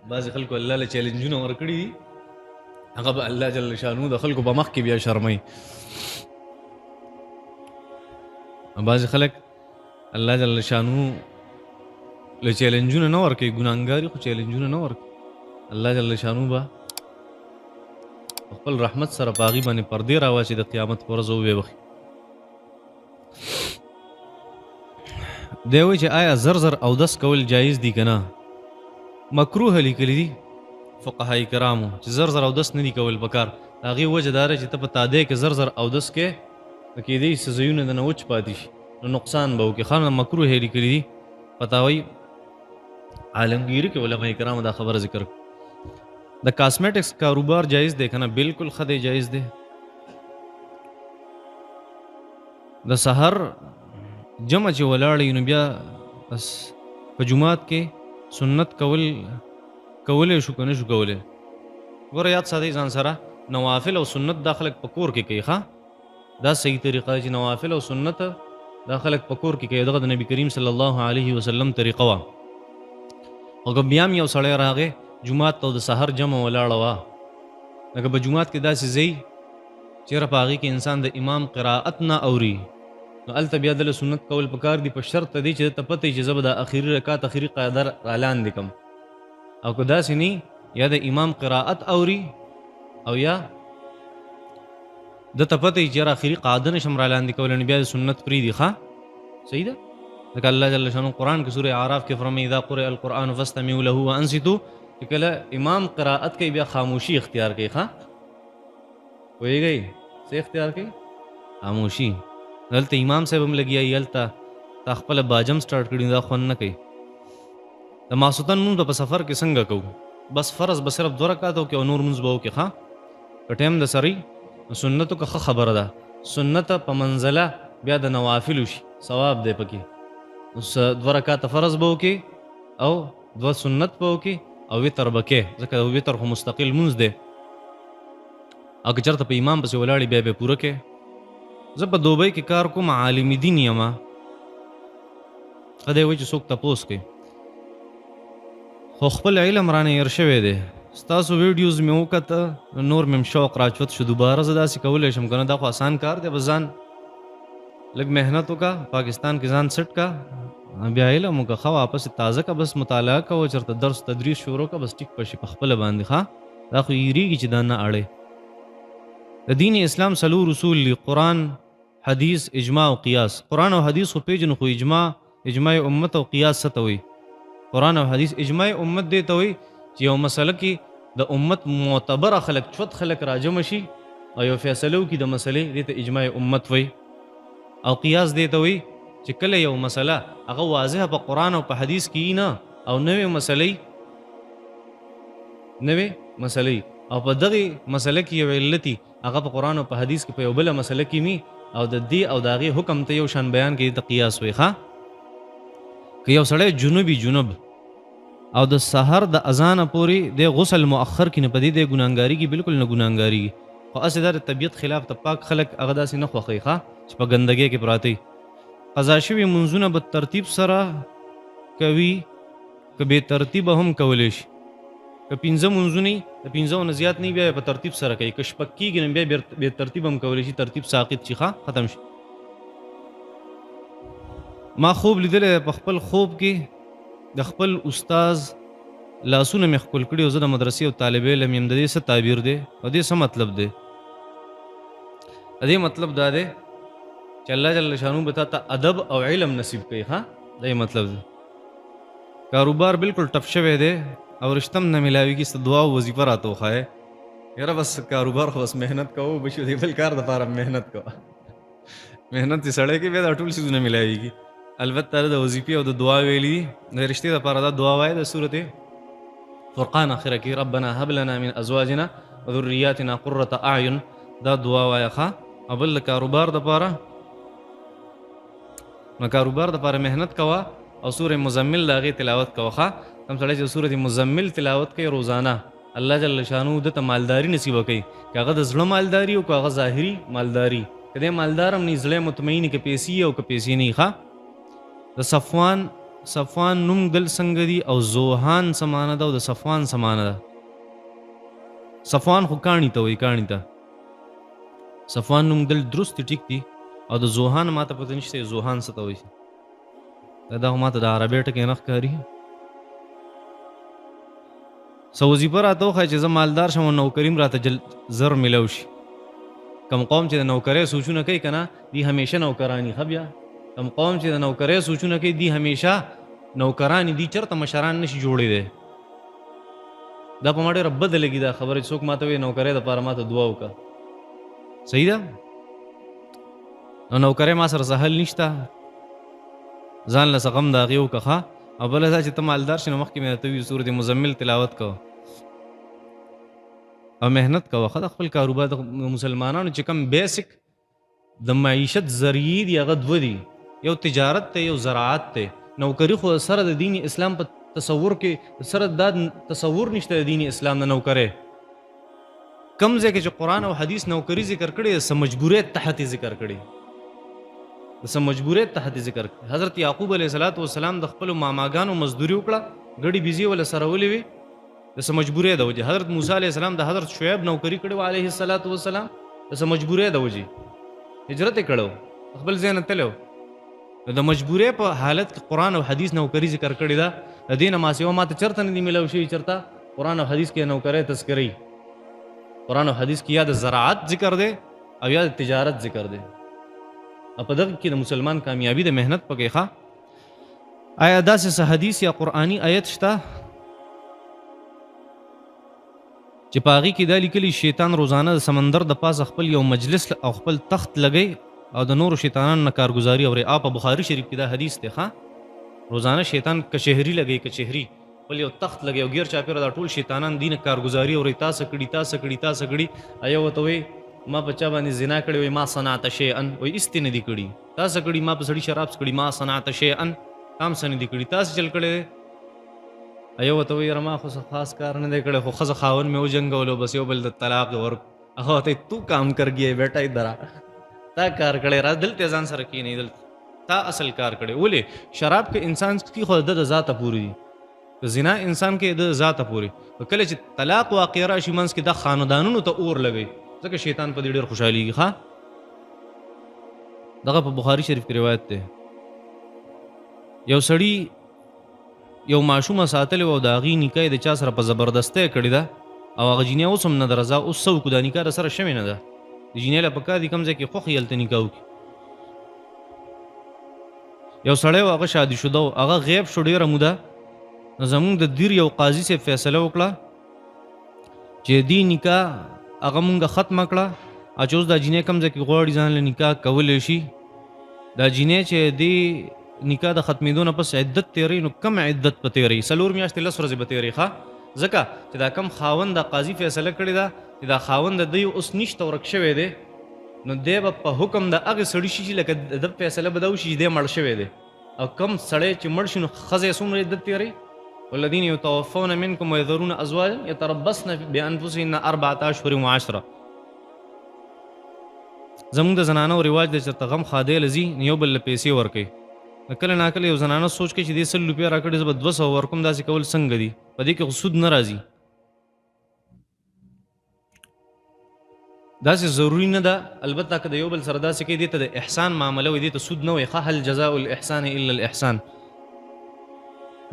بعض خلکو الله له چیلنجونه ورکړي دي، هغه به الله جل شانو د خلکو په مخ کې بیا شرموي. بعض خلک الله جل شانو له چیلنجونه نه ورکوي، ګناهګاري خو چیلنجونه نه ورکوي. الله جل شانو به خپل رحمت سره په هغې باندې پردې راواچي د قیامت په ورځ وبې بخي. دی وایي چې آیا زر زر اودس کول جایز دي که نه؟ مکروه لیکلي دي فقهای کرامو چې زر زر اودس نه دي کول پکار. د هغې وجه دا ده چې ته په تادی کې زر زر اودس کې نو کېدی شي ځایونه د نه وچ پاتې شي، نو نقصان به وکړي. خان مکروه یې لیکلي دي. فتاوی عالمگیری کې علماء کرامو دا خبره ذکر کړه. د کاسمیټکس کاروبار جایز دی که نه؟ بالکل ښه دی، جایز دی. د سحر جمع چې ولاړی نو بیا بس په جماعت کې سنت کولی شو که نه شو کولی؟ ګوره یاد ساتئ ځان سره، نوافل او سنت دا خلک په کور کې کوي. ښه، دا صحیح طریقه چې نوافل او سنت دا خلک په کور کې کوي. دغه د نبی کریم صلی الله علیه وسلم طریقه وه. او که بیا هم یو سړی راغی جماعت ته د سحر جمع ولاړه وه، لکه په جماعت کې داسې ځای چېرې په هغې کې انسان د امام قرائت نه اوري، نو هلته بیا دله سنت کول پکار دي، په شرط دی چې ته پته چې زه به د اخري رکعت اخري قاعده رالاندې کړم. او که داسې نه یا د امام قرائت اوري او یا د ته پته چې یاره اخري قاعده نشم رالاندې کولی، نو بیا د سنت پرېږدي. ښه، صحیح ده. لکه الله جل شانو قرآن کې سورة اعراف کې فرمایي اذا قرئ القرآن فاستمعوا له وانصتوا، چې کله امام قرائت کوي بیا خاموشي اختیار کوي. ښه، پوهېږئ څه اختیار کوي؟ خاموشي. دلته امام صاحب هم لګیا هلته تا خپله باجم سټارټ کړي، دا خوند نه کوي. د ماسوتن مونځ به په سفر کې څنګه کوو؟ بس فرض به صرف 2 رکعات وکړي او نور مونځ به وکړي. ښه، که ټایم د سري سنتو که ښه خبره ده، سنت په منزله بیا د نوافلو شي، ثواب دی پکې. 2 رکعات فرض به وکړي او 2 سنت به وکړي او وتر به کې، ځکه وتر خو مستقل مونځ دی. او که چېرته په امام پسې ولاړې بیا به یې پوره کې. زه په دوبۍ کې کار کوم، عالم دین یم. ښه دی وایي چې څوک تپوس کوي، خو خپل علم رانه هېر شوی دی. ستاسو ویډیوز مې وکته، نور مې شوق راچوت شو، دوباره زه داسې کولی شم که نه؟ دا خو آسان کار دی. بس ځان لږ محنت وکړه، پاکستان کې ځان سټ کا، بیا علم وکړه، ښه واپس تازه که، بس مطالعه کوه، چېرته درس تدریس شروع کړه، بس ټیک به شي په خپله باندې. ښه، دا خو هېرېږي چې دا نه اړی. د دین اسلام 4 اصول دي: قرآن، حدیث، اجماع او قیاس. قرآن او حدیث خو پیژنو، خو اجماع امت او قیاس څه ته وایي؟ قرآن او حدیث. اجماع امت دې ته وایي چې یو مسله کې د امت معتبره خلک، چوت خلک راجمع شي او یو فیصله وکړي د مسلې، دې ته اجماع امت وایي. او قیاس دې ته وایي چې کله یو مسله هغه واضحه په قرآن او په حدیث کې نه، او نوې مسلې او په دغه مسله کې یو علتي هغه په قرآن او په حدیث کې په یو بله مسله کې می، او د دې او د هغې حکم ته یو شان بیان کوي، ته قیاس وایي. ښه، که یو سړی جنوب او د سحر د اذانه پورې د غسل مؤخر کې نه پدې د ګناهګاري کې بالکل نه ګناهګاري، خو اسې دا د طبیعت خلاف ته پاک خلک هغه داسې نه خوښوي. ښه، چې په ګندګۍ کې پراته وي. قضا شوي منځونه به ترتیب سره کوي که بې ترتیبه هم کولی شي. که 5 منځونه د 5 نه زیات نه بیا په ترتیب سره کوي، که شپږ کېږي نو بیا بې ترتیب هم کولی شي، ترتیب ساقط شي. ښه، ختم شي. ما خوب لیدلی په خپل خوب کې د خپل استاز لاسونه مې ښکل کړي، او زه د مدرسې او طالب علم یم. د دې څه تعبیر دی او دې څه مطلب دی؟ د دې مطلب دا دی چې الله جل شانو به تا ته ادب او علم نصیب کوي. ښه، دا یې مطلب دی. کاروبار بالکل ټپ شوی دی او رشتم نه ملاویږي، ست دعا او وظیفه راته وښایه. یاره بس کاروبار خو بس محنت کوو، بشو دی بل کار دپاره محنت کوه. محنت چې سړی کوي بیا دا ټول څیزونه ملاویږي. البته د وظیفې او د دعا ویلي دي، د رشتې دپاره دا دعا وایه د سورة فرقان اخره کې ربنا هب لنا من ازواجنا وذریاتنا قرة اعین، دا دعا وایه. ښه، او بل د کاروبار دپاره، نو کاروبار دپاره محنت کوه او سورة مزمل د هغې تلاوت کوه. ښه، کوم سړی چې سورة مزمل تلاوت کوي روزانه، الله جل شانو د ته مالداري نصیبه کوي، که هغه د زړه مالداري او که هغه ظاهري مالداري. که دی مالدار هم نه، زړه مطمئن که پیسې او که پیسې نه. ښه، د صفوان صفوان نوم دل څنګه دي او زوحان سمانه ده او د صفوان سمانه ده؟ صفوان خو کاڼي ته وایي، کاڼي ته. صفوان نوم دل درست ټیک دي او د زوحان ما ته پته نشته زوحان څه ته وایي. دا خو ما ته د عربۍ ټکی نه ښکاري. څه وظیفه راته وښایه چې زه مالدار شم او نوکري م راته زر میلو شي. کم قوم چې د نوکرۍ سوچونه کوي که نه دی همیشه نوکرانی ښه بیا. کم قوم چې د نوکرۍ سوچونه کوي دی همیشه نوکرانی دی چېرته مشران نشي جوړېدی. دا په ما ډېره بده لګي دا خبره چې څوک ما ته وایي نوکرۍ دپاره ما ته دعا وکړه. صحیح ده؟ نو نوکرۍ ما سره څه حل نشته، ځان له څه غم د هغې وکړه ښه. او بله دا چې ته مالدار شي نو مخکې مې درته وي صورت مزمل تلاوت کوه او محنت کوه ښه. د خپل کاروبار د مسلمانانو چې کوم بیسک د معیشت ذریعې دي هغه دوه دي، یو تجارت ته یو زراعت ته. نوکري خو سره د دین اسلام په تصور کې سره دا تصور نشته د دین اسلام د نوکرۍ. کم ځای کې چې قرآن او حدیث نوکري ذکر کړي څه مجبوریت تحت ذکر کړي، څه مجبوریت تحت ذکر کړي. حضرت یعقوب علیه السلام د خپلو ماماګانو مزدوري وکړه، ګډې بیزې وله سره ولې وي د څه مجبورۍ د وجې. حضرت موسی علیه السلام د حضرت شعیب نوکري کړې وه علیه السلام د څه مجبورۍ د وجې. هجرت یې کړی و، خپل ځای نه تللی و. نو د مجبورۍ په حالت کې قرآن او حدیث نوکري ذکر کړې ده. د دې نه ما سوا ما ته چېرته نه دي میلاو شوي چېرته قرآن او حدیث کې نوکرۍ تذکرې. قرآن او حدیث کې یا د زراعت ذکر دی او یا د تجارت ذکر دی. او په دغه کې د مسلمان کامیابي د محنت پکې ښه. آیا داسې څه حدیث یا قرآني آیت شته چې په هغې کې دا لیکلي شیطان روزانه د سمندر د پاسه خپل یو مجلس او خپل تخت لګی او د نورو شیطانانو نه کارګزاري اوري؟ په بخاري شریف کې دا حدیث دی ښه. روزانه شیطان کچهري لګی، کچهري خپل یو تخت لګی او غیر چاپېره دا ټول شیطانان دي نه کارګزاري اوري. تا څه کړي تا څه کړي تا څه کړي. ایو ورته وایي ما په چا باندې زنا کړی وایي ما صنعت شیئا، وایي هېڅ نه دي کړي. تا څه کړي؟ ما په سړي شراب څه کړي، ما صنعت شیئا، تا هم څه نه دي کړي. تا څه چل کړی دی؟ ایو ورته وایي یاره ما خو څه خاص کار نه دی کړی، خو ښځه خاوند مې وجنګولو بس یو بل د طلاق ورک. هغه ورته تو کام کر گیا بیٹا ادھر آ، تا کار کړی را دلته ځان سره کښېنئ، دلته تا اصل کار کړی. ولې؟ شراب کې انسان کې خو د ذاته پورې دي، که زنا انسان کې د ذاته پورې. کله چې طلاق واقع راشي منځ کې دا خاندانونو ته اور لګوي، ځکه شیطان په دې ډېر خوشحالېږي ښه. دغه په بخاري شریف کې روایت دی. یو سړي یو ماشومه ساتلې وه او د هغې نکاح یې د چا سره په زبردستۍ کړې ده او هغه جینۍ اوس هم نه ده رضا. اوس څه وکړو؟ دا نکاح رسره شوې نه ده. د جینۍ له پکار دي کوم ځای کې خوښ یې هلته نکاح وکړي. یو سړی و هغه شادي شده و، هغه غیب شو ډېره موده. نو زمونږ د دیر یو قاضي صاحب فیصله وکړه چې دې نکاح هغه مونږه ختمه کړه او چې اوس دا جینۍ کوم ځای کې غواړي ځان له نکاح کولی شي. دا جینۍ چې دې نکاح د ختمېدو نه پس عدت تېروي نو کم عدت به تېروي؟ 4 میاشتې 10 ورځې به تېروي ښه. ځکه چې دا کم خاوند دا قاضي فیصله کړې ده چې دا خاوند د دوی اوس نشته ورک شوی دی، نو دی به په حکم د هغې سړي شي چې لکه د فیصله به دا وشي چې دی مړ شوی دی. او کم سړی چې مړ شي نو ښځه یې څومره عدت تېروي؟ والذین یتوفون منکم ویذرون ازواجا یتربصن بانفسهن 4 اشهر و10. زمونږ د زنانو رواج دی چې ته غم خادی له ځي یو بل له پیسې ورکوي. کله ناکله یو زنانه سوچ کوي چې دې 100 روپۍ راکړي زه به 200 ورکوم، داسې کول څنګه دي؟ په دې کې خو سود نه راځي. داسې ضروري نه ده. البته که د یو بل سره داسې کوي دې ته د احسان معامله وي، دې ته سود نه وایي ښه. هل جزاء الاحسان الا الاحسان.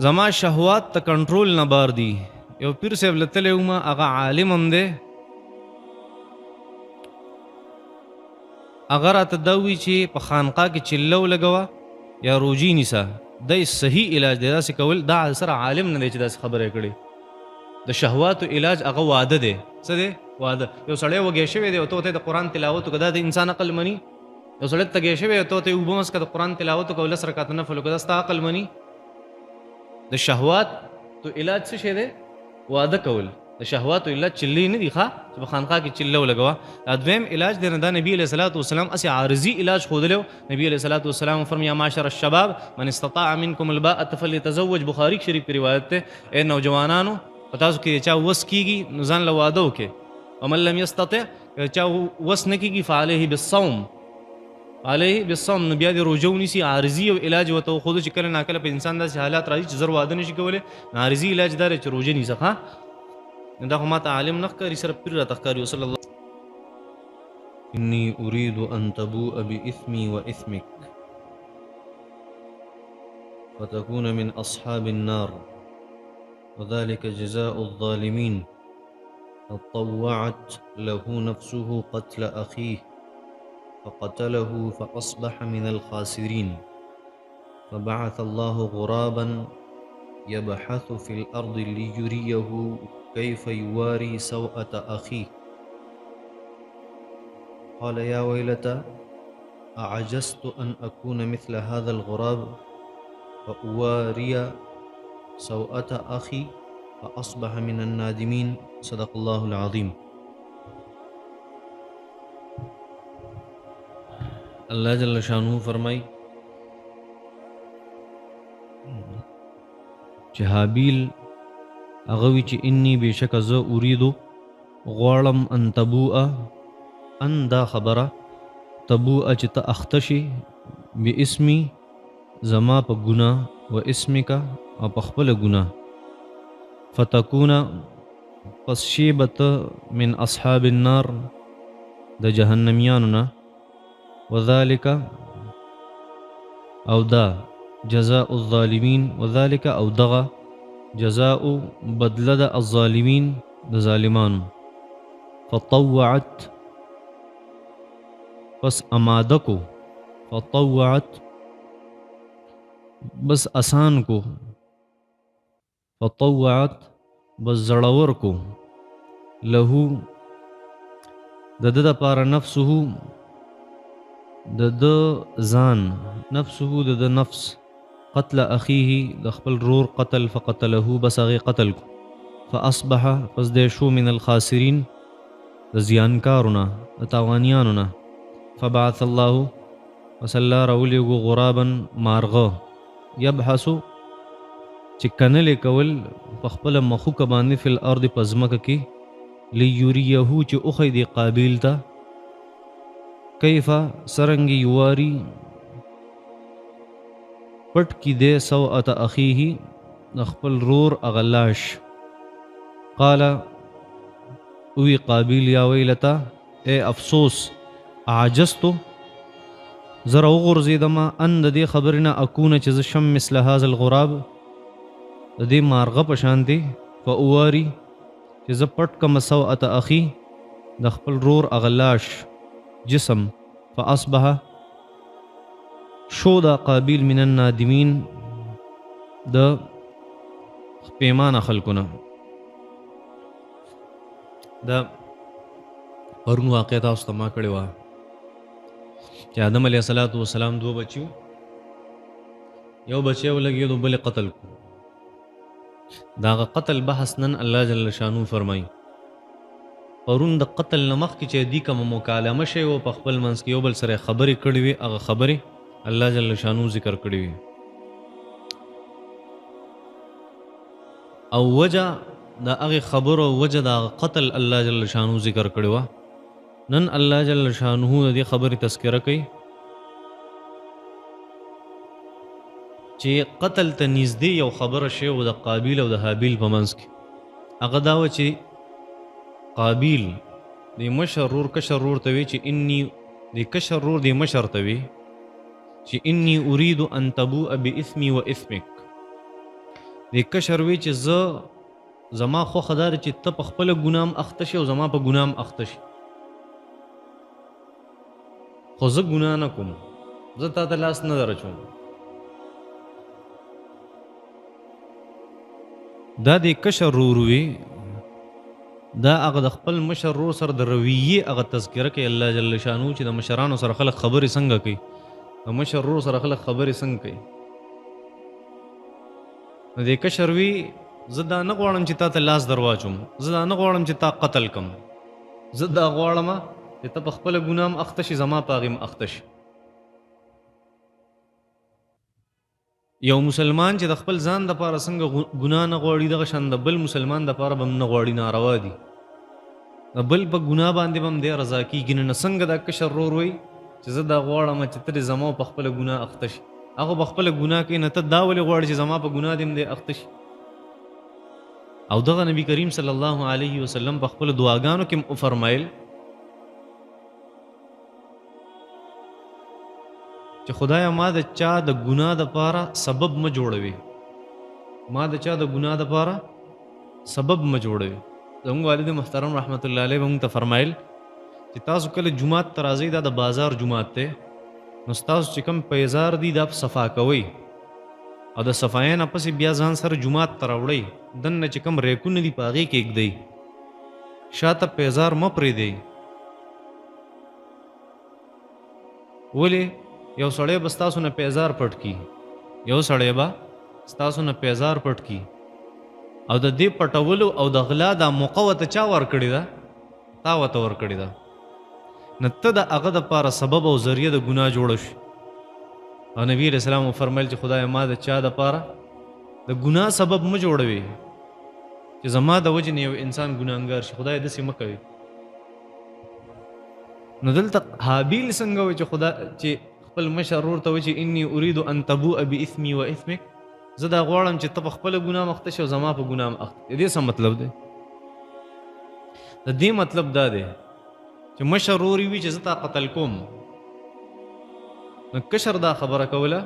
زما شهوات ته کنټرول نه بار دي. یو پیر صاحب له تللی وم، هغه عالم هم دی، هغه راته دا وایي چې په خانقاه کې چله ولګوه یا روجي نیسه، دی صحیح علاج دی. داسې کول دا سره عالم نه دی چې داسې خبره یې کړې. د شهواتو علاج هغه واده دی. څه دی؟ واده. یو سړی وږی شوی دی او ته ورته د قرآن تلاوت وکړه، دا د انسان عقل مني؟ یو سړی تږی شوی او ته ورته اوبه مسکه د قرآن تلاوت وکړه او 10 رکعته نفل وکړه، دا ستا عقل مني؟ د شهواتو علاج څه شی دی؟ واده کول. د شهواتو علاج چلې نه دي ښه چې په خانقاه کې چله ولګوه. دا دویم علاج دی نه، دا نبي علیه الصلاة والسلام اسې عارضي علاج ښودلی و. نبي علیه الصلاة والسلام فرمي یا معاشر الشباب من استطاع منکم الباءة فلیتزوج. بخاري شریف کې روایت دی. اے نوجوانانو په تاسو کې چا وس کېږي نو ځان له واده وکړي. ومن لم یستطع چا وس نه کېږي فعلیه بالصوم، علیه بالصوم، نو بیا د روژه ونیسي. عارضي او علاج ورته وښودو چې کله ناکله په انسان داسې حالات راځي چې زر واده نشي کولی، نو عارضي علاج دا دی چې روژه نیسه. ښه نو دا خو ما ته عالم نه ښکاري، صرف پیر راته ښکاري. وصلی الله. انی اريد ان تبوء باثمی واثمک فتكون من اصحاب النار وذلك جزاء الظالمين. فطوعت له نفسه قتل اخيه فقتله فأصبح من الخاسرين. فبعث الله غرابا يبحث في الأرض ليريه كيف يواري سوءة أخيه قال يا ويلتى أعجزت أن أكون مثل هذا الغراب فأواري سوءة أخي فأصبح من النادمين. صدق الله العظيم. اللہ جل شانہ فرمائی چې حابیل هغه وی چې انی بشک زه اریدو غواړم ان تبوء، ان دا خبره تبوء چې ته اختشي باسمی زما په ګناه و اسمک او په خپل ګناه، فتکون پس شیبت من اصحاب النار د جهنميانو نه، وذلك او دا جزاء الظالمین، وذلك او دغه جزاء بدله د الظالمین د ظالمانو. فطوعت پس اماده کو، فطوعت بس آسان کو، فطوعت بس زړور کو، له د د پاره نفسه د ځان، نفسه د نفس، قتل اخیه د خپل رور قتل، فقتله بس هغه قتل کو، فاصبح پس د شو من الخاسرین د زیانکارونه د تاوانیانو نه. فبعث الله پس الله راولیږو غرابا مارغه، یبحث چې کنلې کول په خپله مخوکه باندې فی الارض په ځمکه کې، لیوریه چې اوښی دی قابیل ته، کیف سرنگی یواری پټ کی دے سوءت اخیه د خپل رور اغلاش. قال اوی قابیل یا ویلتا اے افسوس، عجزتو زر وغورځېدمه ان د دې خبرې نه اکونه چې زه شم مثل هذا الغراب د دې مارغه په شانتې، فاواري چې زه پټ کم سوءت اخی د خپل رور اغلاش جسم، فاصبح شو دا قابیل من النادمین د پیمانه خلقونه. دا پرون واقع تاسو ته ما کړې وه چې آدم علیه السلام دوه بچیو، یو بچی ولګېدو بل قتل کو. دا هغه قتل بحث نن الله جل شانو فرمایي. پرون د قتل نه مخکې چې دی کومه مکالمه شوې وه په خپل منځ کې، یو بل سره خبرې کړې وې، هغه خبرې الله جل شانو ذکر کړې وې، او وجه د هغې خبرو وجه د قتل الله جل شانو ذکر کړې وه. نن الله جل شانو د دې خبرې تذکره کوي چې قتل ته نږدې یو خبره شوې وه د قابیل او د حابیل په منځ کې. هغه دا وه چې قابیل د مشر رور کشر رور ته وی چې انی د کشر رور د مشر ته وی چې انی اريد ان تبوء باثمی و اثمک. د کشر وی چې زما خو خدار چې ته په خپل ګنام اخته شي او زما په ګنام اخته شي، خو زه ګناه نه کوم، زه تا ته لاس نه درچوم. دا د کشر رور وی، دا هغه د خپل مشر رور سره د رویې هغه تذکره کوي الله جل شانو چې د مشرانو سره خلک خبرې څنګه کوي، د مشر رور سره خلک خبرې څنګه کوي. د کشر وی زه دا نه غواړم چې تا ته لاس درواچوم، زه دا نه غواړم چې تا قتل کم، زه دا غواړم چې ته په خپله ګنام اخته شي، زما په هغې م اخته شي. یو مسلمان چې د خپل ځان دپاره څنګه ګناه نه غواړي، دغه شان د بل مسلمان دپاره به هم نه غواړي، ناروا دي. د بل په ګناه باندې به هم دی رضا کېږي. نه څنګه دا کشر رور وی چې زه دا غواړم چې ته زما په خپل ګناه اخته شي. هغه په خپل ګناه کې نه ته دا ولې غواړي چې زما په ګناه دې دې اخته شي. او دغه نبی کریم صلی الله علیه وسلم په خپل دعاګانو کې فرمایل چې خدایا ما د چا د ګناه د پاره سبب م جوړوي، ما د چا د ګناه د پاره سبب م جوړوي. زموږ والد محترم رحمت الله علیه موږ ته فرمایل چې تاسو کله جمعات ته راځئ، دا د بازار جمعات دی، نو ستاسو چې کوم پیزار دي دا صفا کوئ او د صفایۍ نه پسې بیا ځان سره جمعات ته راوړئ. دننه چې کوم ریکونه دي په هغې کې ایږدئ، شاته پیزار مه پرېږدئ. ولې؟ یو سړی به ستاسو نه پیزار پټ کي، یو سړی به ستاسو نه پیزار پټ کي، او د دې پټولو او د غلا دا موقع ورته چا ورکړې ده؟ تا ورته ورکړې ده. نه ته د هغه دپاره سبب او ذریعه د ګناه جوړه شي. او نبی علیہ السلام فرمایل چې خدای ما د چا دپاره د ګناه سبب مه جوړوي چې زما د وجې نه یو انسان ګناهګار شي. خدای داسې مه کوي. نو دلته حابیل څنګه وایي چې خدا چې خپل مشر ورور ته وایي چې انی اريد ان تبوء باثمی و اثمک، زه دا غواړم چې ته په خپله ګناه مخته شي او زما په ګناه م اخته. د دې څه مطلب دی؟ د دې مطلب دا دی چې مشر ورور وي چې زه تا قتل کوم، نو کشر دا خبره کوله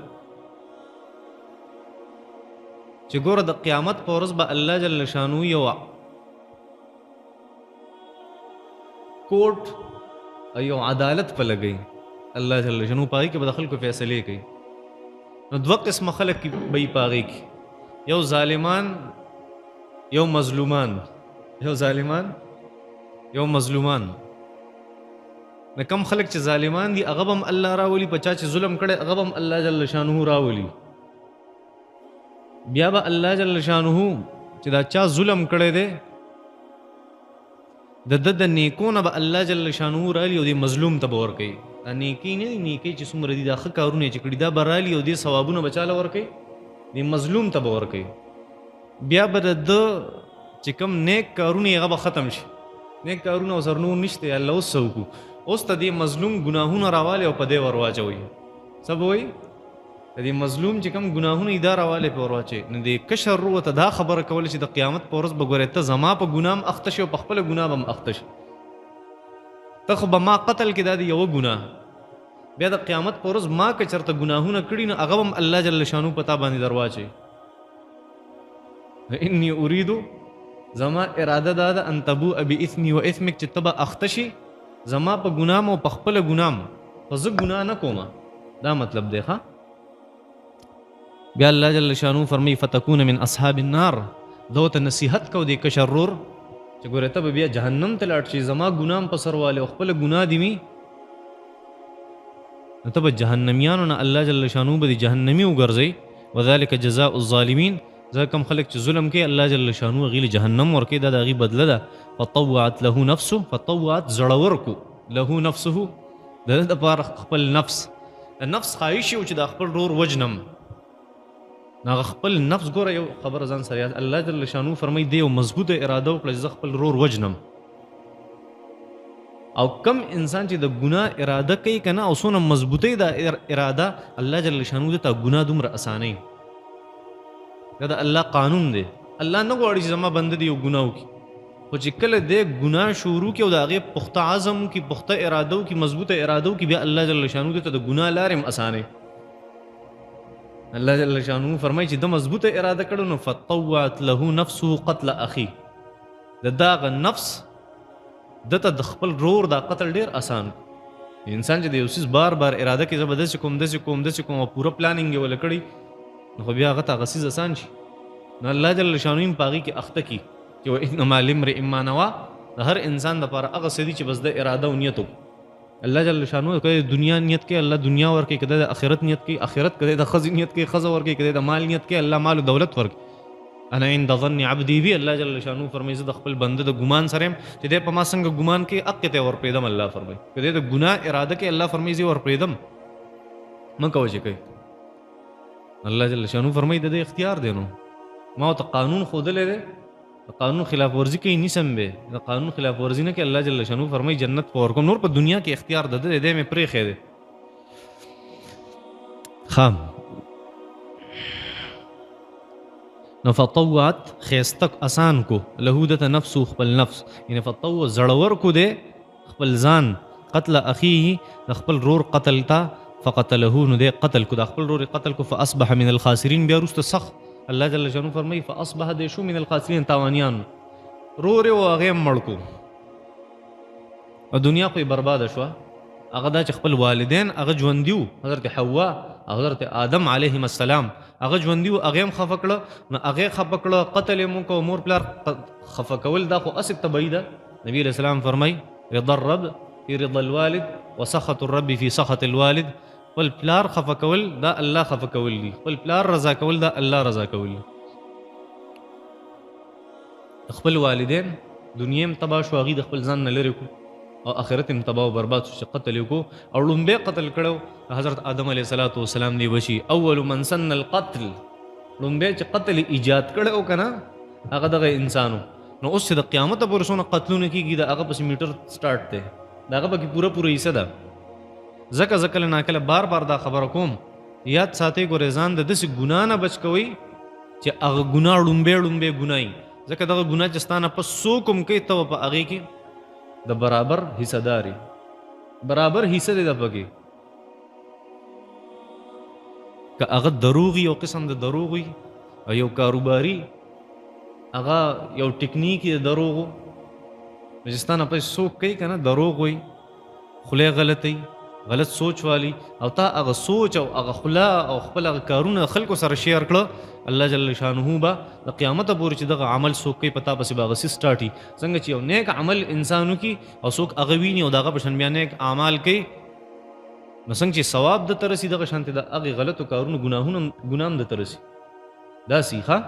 چې ګوره د قیامت په ورځ به الله جل شانو یو کوټ او یو عدالت په لګوي. الله جل شانو په هغې کې به د خلکو فیصلې کوي. نو دوه قسمه خلک به یې په هغې کې، یو ظالمان یو مظلومان، یو ظالمان یو مظلومان. نو کم خلک چې ظالمان دي هغه به هم الله راولي، په چا چې ظلم کړی هغه به هم الله جل شانه راولي. بیا به الله جل شانه چې دا چا ظلم کړی دی د ده د نیکو نه به الله جل شانه رالي او دې مظلوم ته به ورکوي. دا نیکي نه دي، نیکۍ چې څومره دي دا ښه کارونه چې کړي دا به رالي او دې ثوابونه به چاله ورکوي؟ دې مظلوم ته به ورکوي. بیا به د ده چې کوم نیک کارونه هغه به ختم شي، نیک کارونه او سر نور نشته. الله اوس څه وکړو؟ اوس ته دې مظلوم ګناهونه راوالی او په دې ور واچوئ. څه به وایي؟ د دې مظلوم چې کوم ګناهونه یې دا راوالی په ور واچوئ. نو د کشر ورور ته دا خبره کوله چې د قیامت په ورځ به ګورې ته زما په ګناه هم اخته شي او په خپله ګناه به هم اخته شي. ته خو به ما قتل کې دا د یوه ګناه، بیا د قیامت په ورځ ما که چېرته ګناهونه کړي نو هغه هم الله جل شانو په تا باندې در واچوي. انی اریدو، زما اراده دا ده ان تبوء باثمی و اثمک، چې ته به اخته شي زما په ګناه او په خپله ګناه م، خو زه ګناه نه کومه. دا مطلب دی. ښه بیا الله جل شانو فرمایي فتکون من اصحاب النار، دو ته نصیحت کو دی کشر ورور چې ګوره ته به بیا جهنم ته لاړ شي، زما ګناه م په سر والې او خپله ګناه دې وي، نو ته به جهنمیانو نه الله جل شانو به دې جهنمي وګرځئ. وذلک جزاء الظالمین، ځکه کوم خلک چې ظلم کوي الله جل شانو هغې له جهنم ورکوي، دا د هغې بدله ده. فطوعت له نفسه، فطوعت زړور کو له نفسه، د ده دپاره خپل نفس، د نفس خواهش یو چې دا خپل رور وجنم. هغه خپل نفس ګوره یو خبره ځان سره یاد، الله جل شانو فرمایي دې یو مضبوطه اراده وکړه چې زه خپل رور وجنم. او کم انسان چې د ګناه اراده کوي که نه او څونه مضبوطی دا اراده، الله جل شانو دې ته ګناه دومره اسانوي. دا د الله قانون دی. الله نه غواړي چې زما بنده دې یو ګناه وکړي، خو چې کله دې ګناه شروع کړي او د هغې پخته عزم وکړي، پخته اراده وکړي، مضبوطه اراده وکړي، بیا الله جل شانو دې ته د ګناه لارې هم اسانوي. الله جل شانو فرمایي چې د مضبوطه اراده کړو نو فطوعت له نفسه قتل اخي، د داغه نفس دته د خپل رور دا قتل ډیر آسان. انسان چې د یو څیز بار بار اراده کوي زه به داسې کوم داسې کوم داسې کوم او پوره پلانینګ یې وله کړي، نو خو بیا هغه ته هغه څیز آسان شي. نو الله جل شانو هم په هغې کې اخته کي چې وانما لامرئ ما نوی، د هر انسان دپاره هغه څه دي چې بس د اراده او نیت وکړي. الله جل شانو که د دنیا نیت کوي الله دنیا ورکوي، که د آخرت نیت کوي آخرت، که د ښځې نیت کوي ښځه ورکوي، که د مال نیت کوي الله مال او دولت ورکوي. انا عند ظن عبدي بي، الله جل شانو فرمایي زه د خپل بنده د ګمان سره یم چې دی په ما څنګه ګمان کوي حق ته ورپرېږدم. الله فرمایي که دی د ګناه اراده کوي الله فرمایي زه ورپرېږدم، مه کوه چې کوي. الله جل شانو فرمایي د دې اختیار دی. نو ما ورته قانون ښودلی دی، د قانون خلاف ورزي کوي نیسم به، د قانون خلاف ورزي نه کوي الله جل شانو فرمایي جنت په ورکوم. نور په دنیا کې اختیار د ده دی، دی مې پرېښی دی، خام نو فطوعت خیستک آسان کو لهودت نفس خپل نفس، یعنی فطوع زړور کو دے خپل ځان قتل اخیه د خپل رور قتل تا فقتله نو دے قتل کو د خپل رور قتل کو فاصبح من الخاسرین. بیا وروسته سخ الله جل شانو فرمای فاصبح دے شو من الخاسرین تاوانیان رور او هغه مړ کو او دنیا خو برباد شو. هغه دا چې خپل والدین هغه ژوندیو حضرت حوا حضرت آدم علیهم السلام هغه ژوندیو هغه هم خفه کړه نو هغه خفه کړه قتل یې مو کو مور پلار خفه کول دا خو اصل تبعید. نبی علیہ السلام فرمای رضا الرب فی رضا الوالد وسخط الرب فی سخط الوالد. خپل پلار خفه کول دا الله خفه کول دی، خپل پلار رضا کول دا الله رضا کول دی. خپل والدین دنیا هم تبا شو هغه د خپل ځان نه لري کو او آخرت هم تباہ و برباد شو چې قتل کو او لومبه قتل کړو حضرت آدم علیہ السلام دی وشي اول من سن القتل لومبه چې قتل ایجاد کړو کنه هغه دغه انسانو. نو اوس د قیامت پر رسونه قتلونه کیږي دا هغه پس میټر سٹارټ ته داغه پکې پوره حصہ ده. زکه زکه نه کله بار بار دا خبر کوم یاد ساتي ګورې ځان د دس ګنا نه بچ کوي چې هغه ګنا لومبه ګناي زکه دغه ګنا چې ستانه پس سو کوم کوي ته په هغه کې د برابر حصہ داری برابر حصہ دے دا پکې که هغه دروغي یو قسم د دروغي او یو کاروباري هغه یو ټیکنیک د دروغو مجستانه په سوک کوي کنه دروغ وي خله غلطي غلط سوچ والی او تا هغه سوچ او هغه خلا او خپل کارونه خلکو سره شیر کړه الله جل شانه با د قیامت پورې چې دغه عمل سوک کوي پتا پسې باغ سي سٹارټي څنګه چې یو نیک عمل انسانو کی او سوک هغه ویني او دغه پشن بیا نیک اعمال کوي نو څنګه چې ثواب د ترسي دغه شانته د هغه غلطو کارونو ګناهم د ترسي دا سیخه.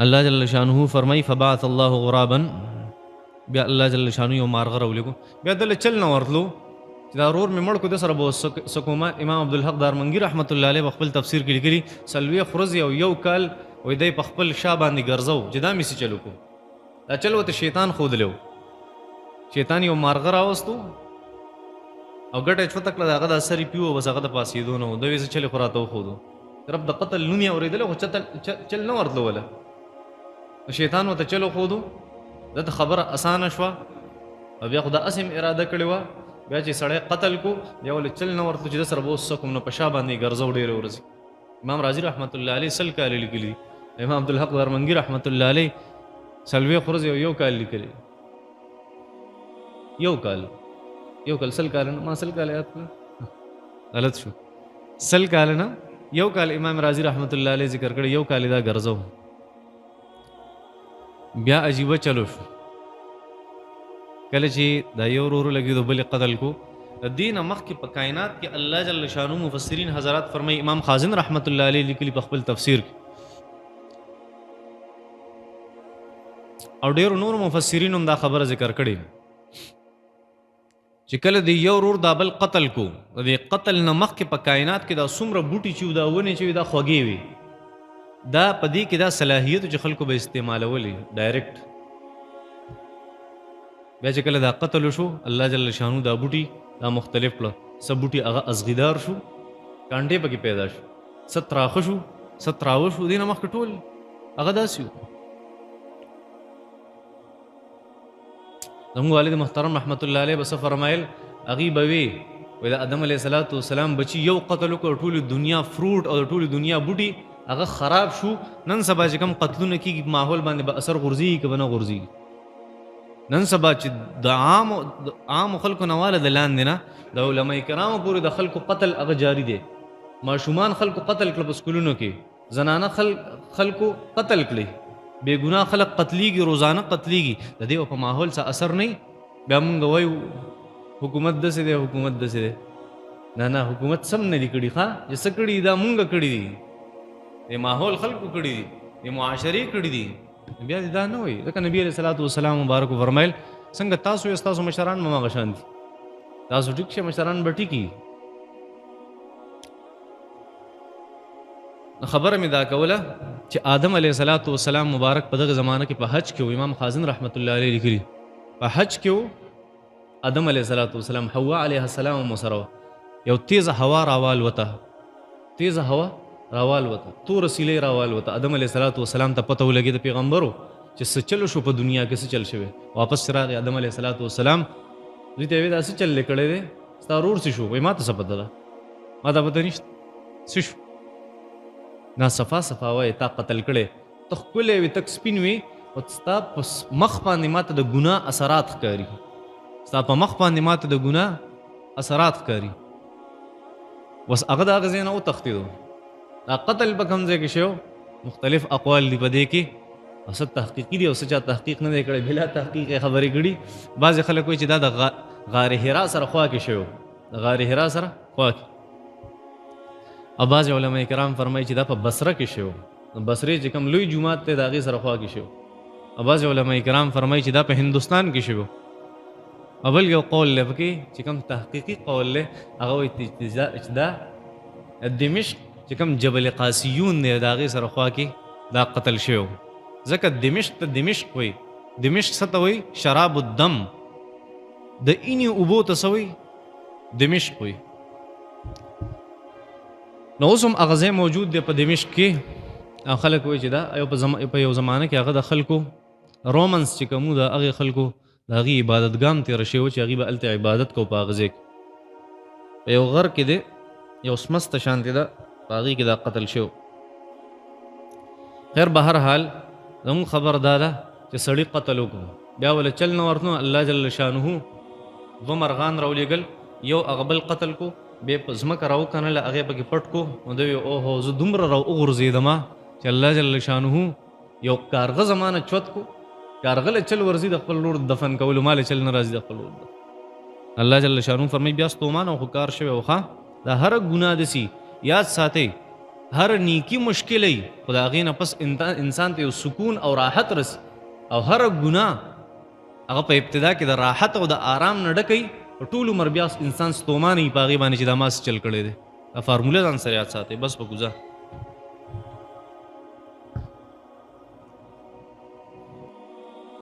الله جل شانه فرمای فبعث الله غرابا بیا الله جل شانه یو مارغه راولګو بیا دل چل نه ورتلو چې دا رور مې مړ کو د سره بو سکوما امام عبدالحق دارمنګي رحمت الله علیه خپل تفسیر کې لیکلي سلوی خرز یو کال وې دای په خپل شا باندې ګرځاو جدا می سي چلو کو دا چلو ته شیطان خود له شیطان یو مارغه راوستو او ګټه چوتک له هغه د اثر پیو بس هغه د پاسې دونو دوی څه چل خراته خودو رب د قتل نومي اوریدل او چل نه ورتلو ولا شیطان وته چلو خودو د خبره اسانه شو او بیا خدا اسم اراده کړی و بیا چې سړی قتل کو بیا ول چل نه ورته چې سره بوس کوم نو پشا باندې ګرځو ډیر ورځي. امام رازی رحمت الله علیه سل کال لیکلی امام عبدالحق دارمنګي رحمت الله علیه سلوی خرز یو کال لیکلی یو کال سل کال ما سل کال یاد غلط شو سل کال نه یو کال امام رازی رحمت الله علیه ذکر کړی یو کال دا ګرځو بیا عجیبه چلو شو کله چې دا یو ورو لګي دو بل قتل کو د دین مخ کې په کائنات کې الله جل شانو مفسرین حضرات فرمای امام خازن رحمت الله علیه لیکلی په خپل تفسیر کې او ډیر نور مفسرین هم دا خبره ذکر کړي چې کله دی یو ورور دا بل قتل کو د قتل نه مخ کې په کائنات کې دا څومره بوټي چې دا ونه چې دا خوږي وي دا پدې کې دا صلاحیت چې خلکو به استعمالولې ډایرکټ بیا چې کله دا قتل شو الله جل شانو دا بوټي دا مختلف کړه سب بوټي هغه ازغیدار شو کانډې پکې پیدا شو ستراخ شو ستراو شو دینه مخ ټول هغه داسیو. زموږ والد محترم رحمت الله علیه بس فرمایل اغي بوي و د آدم علیه السلام بچي یو قتل کو ټول دنیا فروټ او ټول دنیا بوټي هغه خراب شو نن سبا چې کوم قتلونه کیږي ماحول باندې به اثر غورځي کې بنه غورځي نن سبا چې د عام خلکو نواله د لاندې نه د علماء کرامو پورې د خلکو قتل هغه جاری دی ماشومان خلکو قتل کړل په سکولونو کې زنانه خلکو قتل کړي بے گناہ خلق قتلیږي روزانه قتلیږي د دې په ماحول څخه اثر نه بیا مونږ وایو حکومت دسه دی نه حکومت سم نه دی کړي ښا چې څه کړي دا مونږ کړي دي د ماحول خلقو کړي دي د معاشري کړي دي بیا دا نه وي ځکه نبی علیہ الصلوۃ والسلام مبارک فرمایل څنګه تاسو مشران ما غشان دي تاسو ټیک شه مشران بټی کی خبره مې دا کوله چې آدم علیہ السلام مبارک په دغه زمانه کې په حج کې امام خازن رحمت الله علیه لیکلي په حج کې آدم علیہ السلام حوا علیہ السلام مسره یو تیز هوا راوال وته، تیز هوا راوال وته، تور سیلې راوال وته. آدم علیه السلام ته پته ولګېد د پیغمبرو چې څه چلو شو په دنیا کې، څه چل شوی. واپس راغی آدم علیه السلام، دوی ته ویل دا څه چل کړی دی، ستا ورور څه شو؟ وایي ما ته څه پته ده، ما ته پته نشته څه شو. ناصفا صفا وایي تا قتل کړی، ته ښکلی وي، تک سپین وي، او ستا په مخ باندې ما ته د ګناه اثرات ښکاري، ستا په مخ باندې ما ته د ګناه اثرات ښکاري. بس هغه د هغه ځای نه وتښتېدو. دا قتل په کوم ځای کې شوی؟ مختلف اقوال دي په دې کې، او څه تحقیقي دي او څه چا تحقیق نه دی کړی، بلا تحقیق یې خبرې کړي. بعضې خلک وایي چې دا د غار حرا سره خوا کې شوی، د غار حرا سره خوا کې. او بعضې علما کرام فرمایي چې دا په بصره کې شوی، بصرې چې کوم لوی جومات دی د هغې سره خوا کې شوی. او بعضې علما کرام فرمایي چې دا په هندوستان کې شوی. او بل یو قول دی پکې چې کوم تحقیقي قول دی، هغه وایي چې دا دمشق چې کوم جبل قاسیون دی د هغې سره خوا کې دا قتل شوی. ځکه دمشق ته دمشق وایي. دمشق څه ته وایي؟ شراب الدم، د اینې اوبو ته څه وایي؟ دمشق وایي. نو اوس هم هغه ځای موجود دی په دمشق کې، او خلک وایي چې دا په یو زمانه کې هغه د خلکو رومنس چې کومو د هغې خلکو د هغې عبادتګاه هم تېره شوې وه چې هغې به هلته عبادت کو په هغه ځای کې. په یو غر کې دی، یو سمسته شانتې ده، په هغې کې دا قتل شوی. خیر به هر حال زموږ خبر دا ده چې سړي قتل وکړو، بیا ولې چل نه ورتنو. الله جل شانه دوه مرغان راولېږل، یو هغه بل قتل کو، بیا په ځمکه راوکنله، هغې پکې پټ کو. نو دی وی اوهو زه دومره راوغورځېدمه چې الله جل شانه یو کارغه زما نه چوت کو. کارغه له چل ورځي د خپل لور دفن کولو، ما له چل نه راځي د خپل لور. الله جل شانه فرمایي بیا ستومانه خو کار شوی و. ښه دا هر ګناه دسي یاد ساتئ، هر نیکی مشکل ای خو د هغې نه پس انسان ته یو سکون او راحت رسي، او هر ګناه هغه په ابتدا کې د راحت او د آرام نه ډکوي، په ټول عمر بیا انسان ستومانه وي په هغې باندې چې دا ما څه چل کړی دی. دا فارموله ځان سره یاد ساتئ. بس په ګذار